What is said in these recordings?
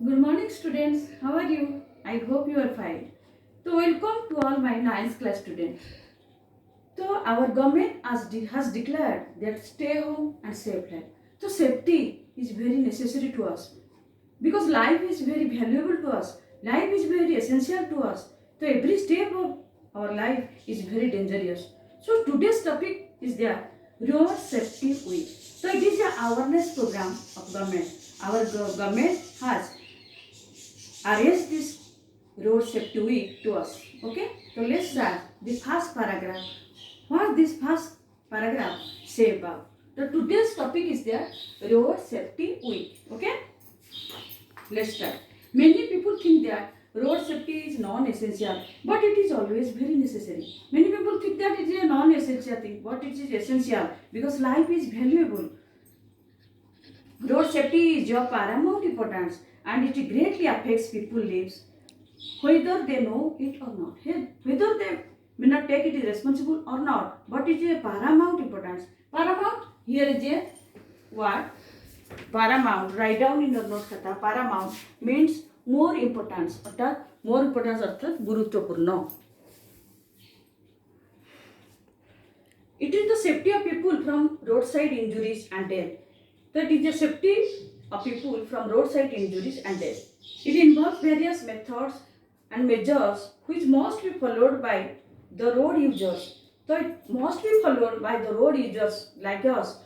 Good morning, students. How are you? I hope you are fine. So, welcome to all my ninth class students. So, our government has declared that stay home and save life. So, safety is very necessary to us because life is very valuable to us. Life is very essential to us. So, every step of our life is very dangerous. So, today's topic is the Road Safety Week. So, it is an awareness program of government. Our government has arrange this road safety week to us. Okay, so let's start the first paragraph. What this first paragraph say about? The today's topic is the road safety week. Okay, let's start. Many people think that road safety is non-essential, but it is always very necessary. Many people think that it is a non-essential thing, but it is essential because life is valuable. Road safety is of paramount importance and it greatly affects people's lives, whether they know it or not. Whether they may not take it as responsible or not, but it is a paramount importance. Paramount, here is a word. Paramount, write down in your note खाता. Paramount means more importance. अर्थात more importance अर्थात गुरुत्वपूर्ण. It is the safety of people from roadside injuries and death. That is the safety of people from roadside injuries and death. It involves various methods and measures which must be followed by the road users. So it must be followed by the road users like us,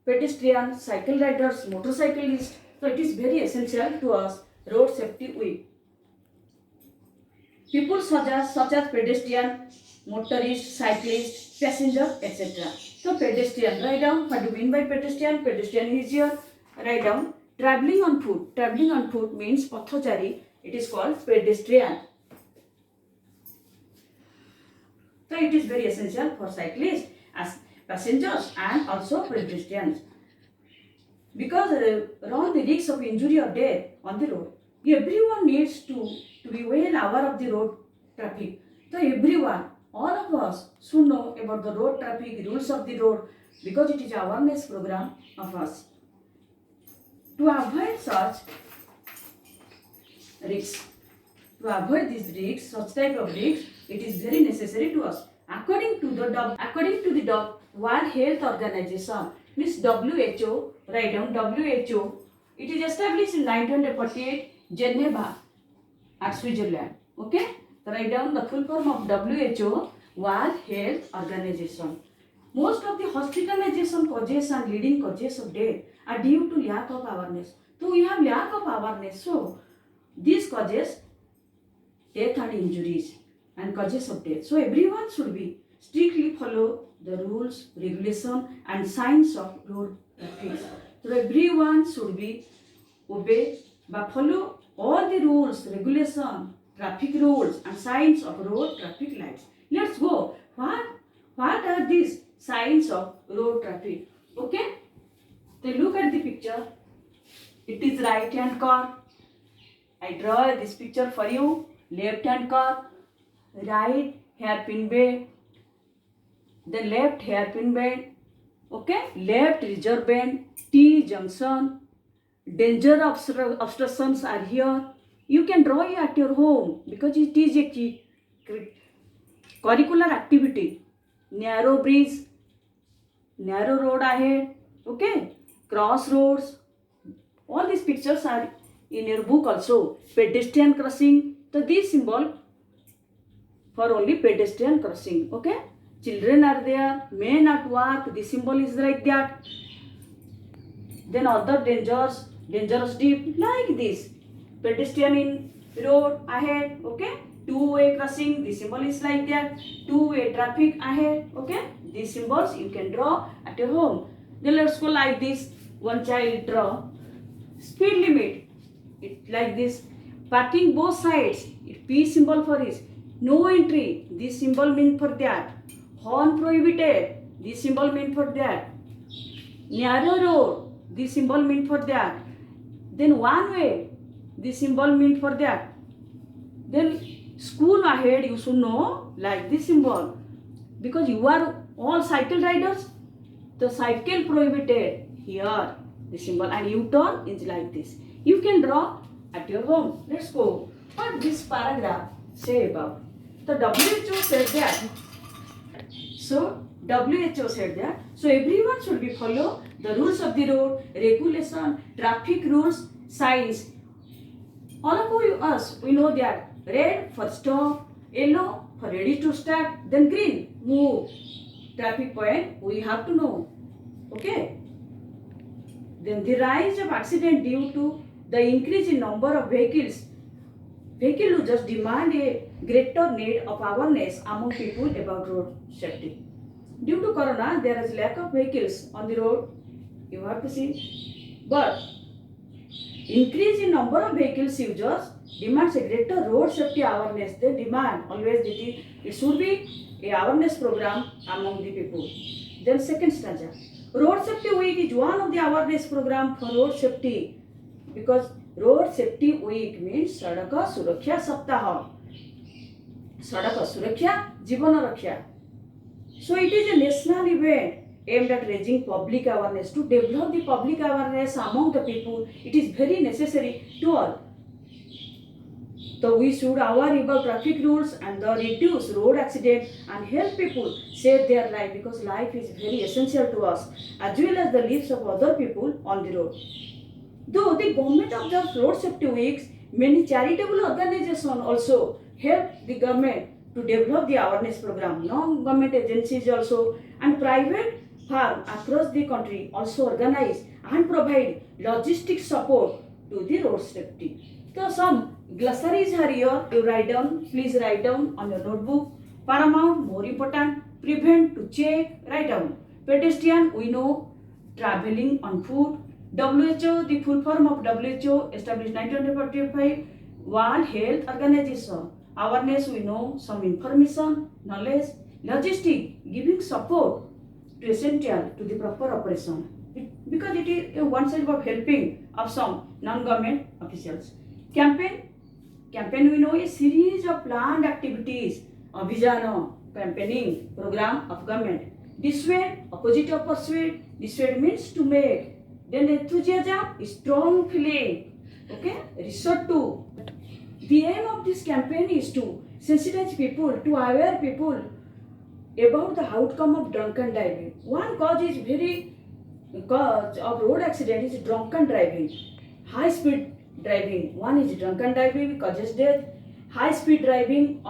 pedestrians, cycle riders, motorcyclists. So it is very essential to us road safety week. People such as pedestrian, motorist, cyclist, passenger, etc. So pedestrian, write down what do you mean by pedestrian? Pedestrian is here. Write down traveling on foot. Traveling on foot means pathachari. It is called pedestrian. So it is very essential for cyclists as passengers and also pedestrians because run the risk of injury or death on the road. Everyone needs to be well aware of the road traffic. So everyone, all of us should know about the road traffic, rules of the road because it is awareness program of us. To avoid such risks, to avoid these risks, such type of risks, it is very necessary to us. According to the World Health Organization, means WHO, write down WHO. It is established in 1948, Geneva, at Switzerland. Okay, so write down the full form of WHO, World Health Organization. Most of the hospitalization causes and leading causes of death are due to lack of awareness. So we have lack of awareness. So these causes death and injuries and causes of death. So everyone should be strictly follow the rules, regulation and signs of road traffic. So everyone should be obey but follow all the rules, regulation, traffic rules and signs of road traffic lights. Let's go. What are these signs of road traffic? Okay. So look at the picture. It is right hand car. I draw this picture for you. Left hand car, right hairpin bend, the left hairpin bend, okay, left reserve bend, T junction, danger obstructions are here. You can draw it at your home because it is a curricular activity. Narrow bridge, narrow road ahead, okay, crossroads. All these pictures are in your book also. Pedestrian crossing. So this symbol for only pedestrian crossing. Okay. Children are there. Men at work. The symbol is like that. Then other dangerous deep like this. Pedestrian in road ahead. Okay. Two-way crossing. The symbol is like that. Two-way traffic ahead. Okay. These symbols you can draw at your home. Then let's go like this. One child draw. Speed limit. It like this. Parking both sides. It P symbol for is. No entry. This symbol mean for that. Horn prohibited. This symbol mean for that. Narrow road. This symbol mean for that. Then one way. This symbol mean for that. Then school ahead you should know like this symbol. Because you are all cycle riders. The cycle prohibited here. The symbol and U-turn is like this. You can draw at your home. Let's go. What this paragraph say about? The WHO said that. So WHO said that. So everyone should be follow the rules of the road, regulation, traffic rules, signs. All of us, we know that red for stop, yellow for ready to start, then green, move. Traffic point, we have to know. Okay. Then the rise of accident due to the increase in number of vehicles. Vehicle users demand a greater need of awareness among people about road safety. Due to corona, there is lack of vehicles on the road. You have to see. But increase in number of vehicles users demands a greater road safety awareness. They demand always that it should be a awareness program among the people. Then second stanza. Road Safety Week is one of the awareness program for road safety because Road Safety Week means सड़क सुरक्षा सप्ताह. सड़क सुरक्षा जीवन रक्षा. So it is a national event aimed at raising public awareness. To develop the public awareness among the people, it is very necessary to all. So we should aware about traffic rules and the reduce road accident and help people save their life because life is very essential to us as well as the lives of other people on the road. Though the government observes road safety weeks, many charitable organizations also help the government to develop the awareness program. Non-government agencies also and private firms across the country also organize and provide logistic support to the road safety. So some glossaries are here. You write down. Please write down on your notebook. Paramount, more important. Prevent, to check. Write down. Pedestrian, we know. Traveling on foot. WHO, the full form of WHO, established 1945. World Health Organization. Awareness, we know. Some information, knowledge. Logistic, giving support to essential to the proper operation. Because it is a one side of helping of some non-government officials. Campaign we know a series of planned activities, Abhijana, campaigning program of government. Dissuade, opposite of persuade. Dissuade means to make. Then enthusiasm is strong feeling. Okay, resort to. The aim of this campaign is to sensitize people, to aware people about the outcome of drunken driving. One cause of road accident is drunken driving. High speed driving. One is drunken driving causes death. High speed driving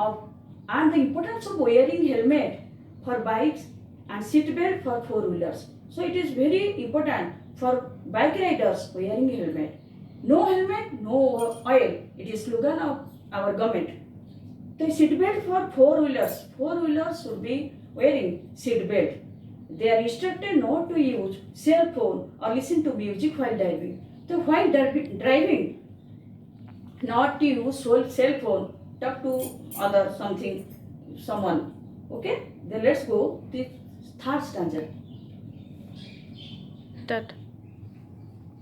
and the importance of wearing helmet for bikes and seat belt for four-wheelers. So it is very important for bike riders wearing helmet. No helmet, no oil. It is slogan of our government. The seat belt for four-wheelers. Four-wheelers should be wearing seat belt. They are instructed not to use cell phone or listen to music while driving. So while driving, not to use cell phone, talk to someone. Okay? Then let's go to third stanza. That.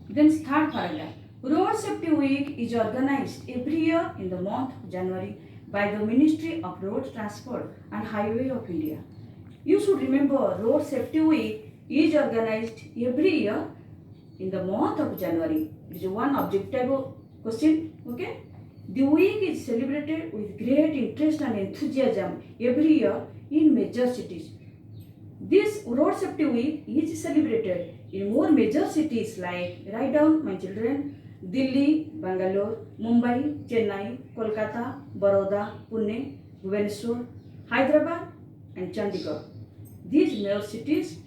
Then third paragraph. Road Safety Week is organized every year in the month of January by the Ministry of Road Transport and Highway of India. You should remember Road Safety Week is organized every year in the month of January. It is one objective question. Okay? The week is celebrated with great interest and enthusiasm every year in major cities. This Road Safety Week is celebrated in more major cities like, write down my children, Delhi, Bangalore, Mumbai, Chennai, Kolkata, Baroda, Pune, Bhubaneswar, Hyderabad and Chandigarh. These major cities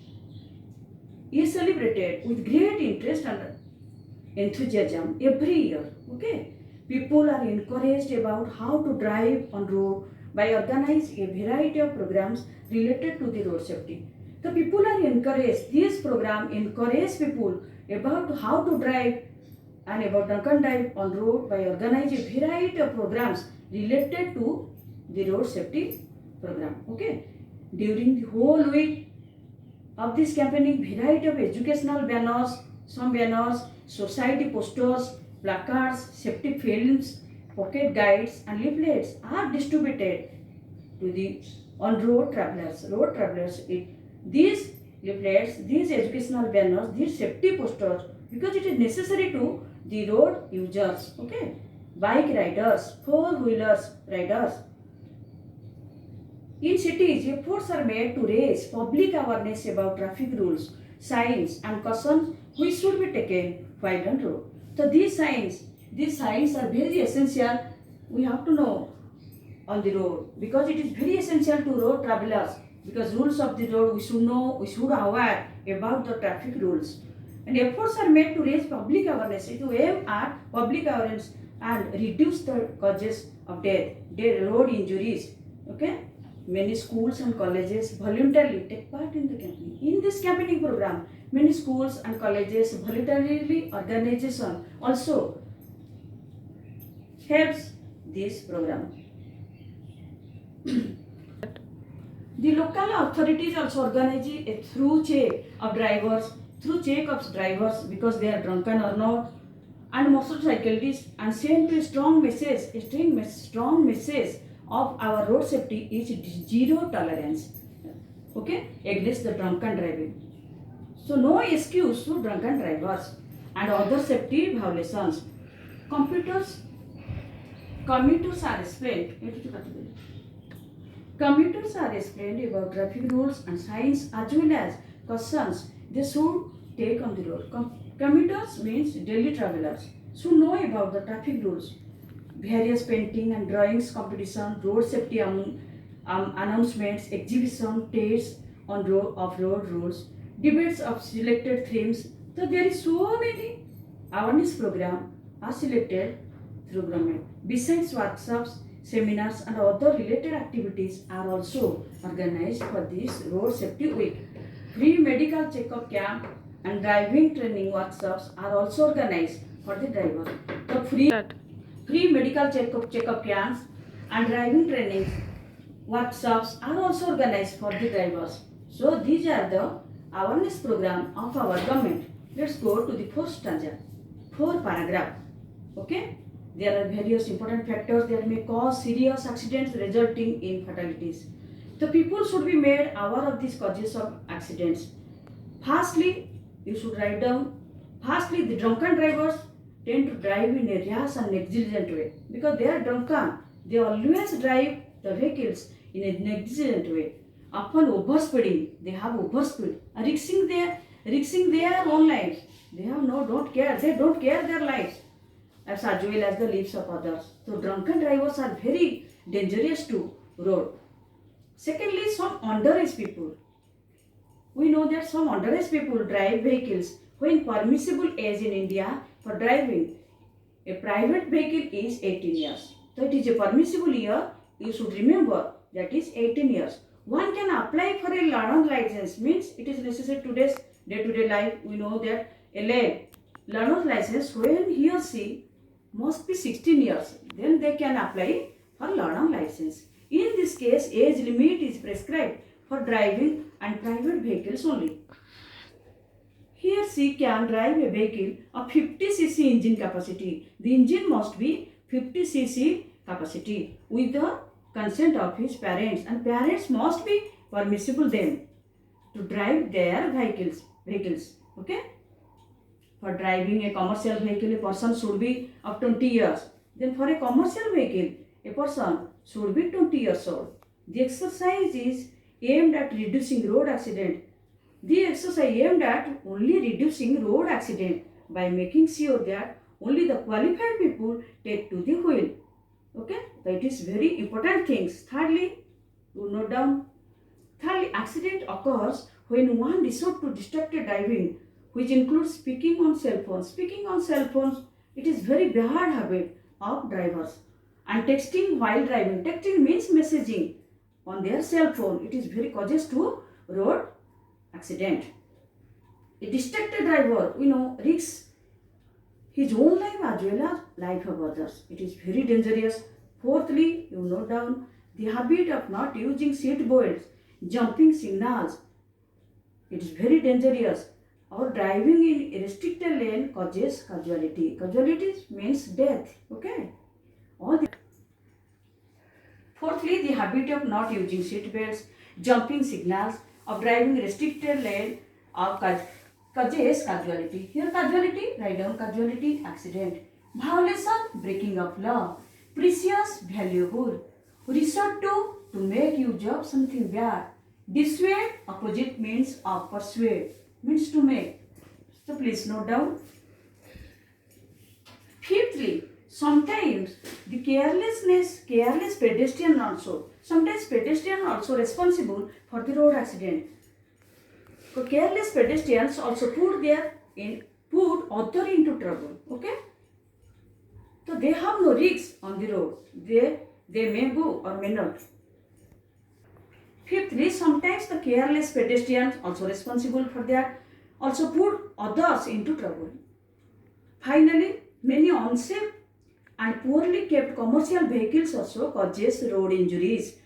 is celebrated with great interest and enthusiasm every year. Okay? People are encouraged about how to drive on road by organizing a variety of programs related to the road safety. The people are encouraged. This program encourages people about how to drive and about drunken drive on road by organizing a variety of programs related to the road safety program. Okay? During the whole week of this campaigning, variety of educational banners, some banners, society posters, placards, safety films, pocket guides and leaflets are distributed to the on-road travelers. Road travelers, these leaflets, these educational banners, these safety posters, because it is necessary to the road users, okay, bike riders, four-wheelers riders. In cities, efforts are made to raise public awareness about traffic rules, signs, and cautions which should be taken while on road. So these signs are very essential. We have to know on the road because it is very essential to road travelers because rules of the road we should know, we should aware about the traffic rules. And efforts are made to raise public awareness to aim at public awareness and reduce the causes of death, road injuries. Okay, many schools and colleges voluntarily take part in the campaign. In this campaigning program, many schools and colleges voluntarily organization also helps this program. The local authorities also organize a through check of drivers because they are drunken or not, and motorcyclists, and send a strong message of our road safety is zero tolerance. Okay, against the drunken driving. So no excuse to drunken drivers and other safety violations. Computers Commuters are explained. Commuters are explained about traffic rules and signs as well as cautions they should take on the road. Commuters means daily travelers should know about the traffic rules, various painting and drawings competition, road safety announcements, exhibition, tests on road rules, debates of selected themes. So there is so many awareness program are selected through government. Besides workshops, seminars and other related activities are also organized for this road safety week. Free medical checkup camp and driving training workshops are also organized for the driver. So free medical checkup camps and driving training workshops are also organized for the drivers. So these are the awareness program of our government. Let's go to the first stanza, 4 paragraph. Okay. There are various important factors that may cause serious accidents resulting in fatalities. The people should be made aware of these causes of accidents. Firstly, you should write down. Firstly, the drunken drivers tend to drive in a rash and negligent way because they are drunken. They always drive the vehicles in a negligent way. Often overspeeding, they have overspeed, risking their own lives. They don't care. They don't care their lives as well as the lives of others. So drunken drivers are very dangerous to road. Secondly, some underage people. We know that some underage people drive vehicles when permissible age in India for driving a private vehicle is 18 years. So it is a permissible year. You should remember that is 18 years. One can apply for a learner license, means it is necessary today's day-to-day life. We know that a learner license when he or she must be 16 years, then they can apply for learner license. In this case, age limit is prescribed for driving and private vehicles only. He or she can drive a vehicle of 50 cc engine capacity. The engine must be 50 cc capacity with the consent of his parents, and parents must be permissible them to drive their vehicles. Okay. For driving a commercial vehicle, a person should be of 20 years. Then for a commercial vehicle, a person should be 20 years old. The exercise is aimed at reducing road accident. The exercise aimed at only reducing road accident by making sure that only the qualified people take to the wheel. Okay, that is very important things. Thirdly, you note down. Thirdly, accident occurs when one resorts to distracted driving, which includes speaking on cell phones. Speaking on cell phones, it is very bad habit of drivers. And texting while driving. Texting means messaging on their cell phone. It is very causes to road accident. A distracted driver, risks his own life as well as life of others. It is very dangerous. Fourthly, you note down the habit of not using seat belts, jumping signals. It is very dangerous. Or driving in a restricted lane causes casualty. Casualties means death. Okay. Fourthly, the habit of not using seat belts, jumping signals, of driving restricted lane causes casualty. Here casualty, write down casualty, accident. Violation, breaking of law. Precious, valuable. Resort to make use of something bad. Dissuade, opposite means of persuade, means to make. So please note down. Fifthly, sometimes the careless pedestrian also. Sometimes pedestrian also responsible for the road accident. So careless pedestrians also put other into trouble. Okay? So they have no risks on the road. They may go or may not. Fifthly, sometimes the careless pedestrians also responsible for that also put others into trouble. Finally, many unsafe and poorly kept commercial vehicles also causes road injuries.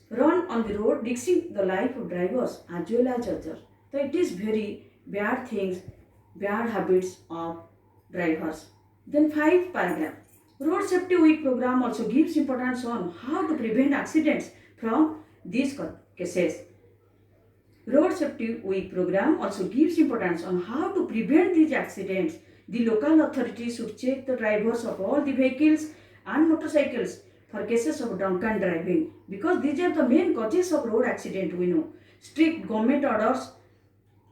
Run on the road, risking the life of drivers as well as others. So it is very bad things, bad habits of drivers. Then 5 paragraph. Road Safety Week program also gives importance on how to prevent accidents from these cases. Road Safety Week program also gives importance on how to prevent these accidents. The local authorities should check the drivers of all the vehicles and motorcycles for cases of drunken driving, because these are the main causes of road accident, we know. Strict government orders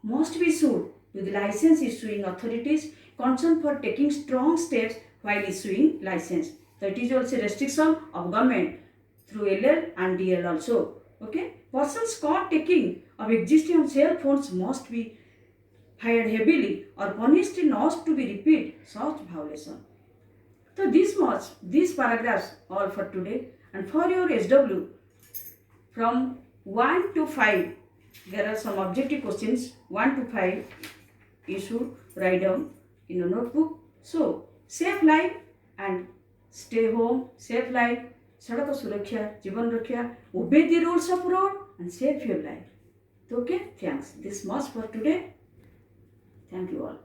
must be issued to the license issuing authorities concerned for taking strong steps while issuing license. So it is also restriction of government through LL and DL also. Okay, persons caught taking of existing cell phones must be fined heavily or punished not to be repeat such violation. So these paragraphs all for today, and for your SW from 1 to 5 there are some objective questions. 1 to 5 you should write down in a notebook. So safe life and stay home, safe life, सड़क सुरक्षा, जीवन रक्षा, obey the rules of road and save your life. Okay, thanks. This much for today. Thank you all.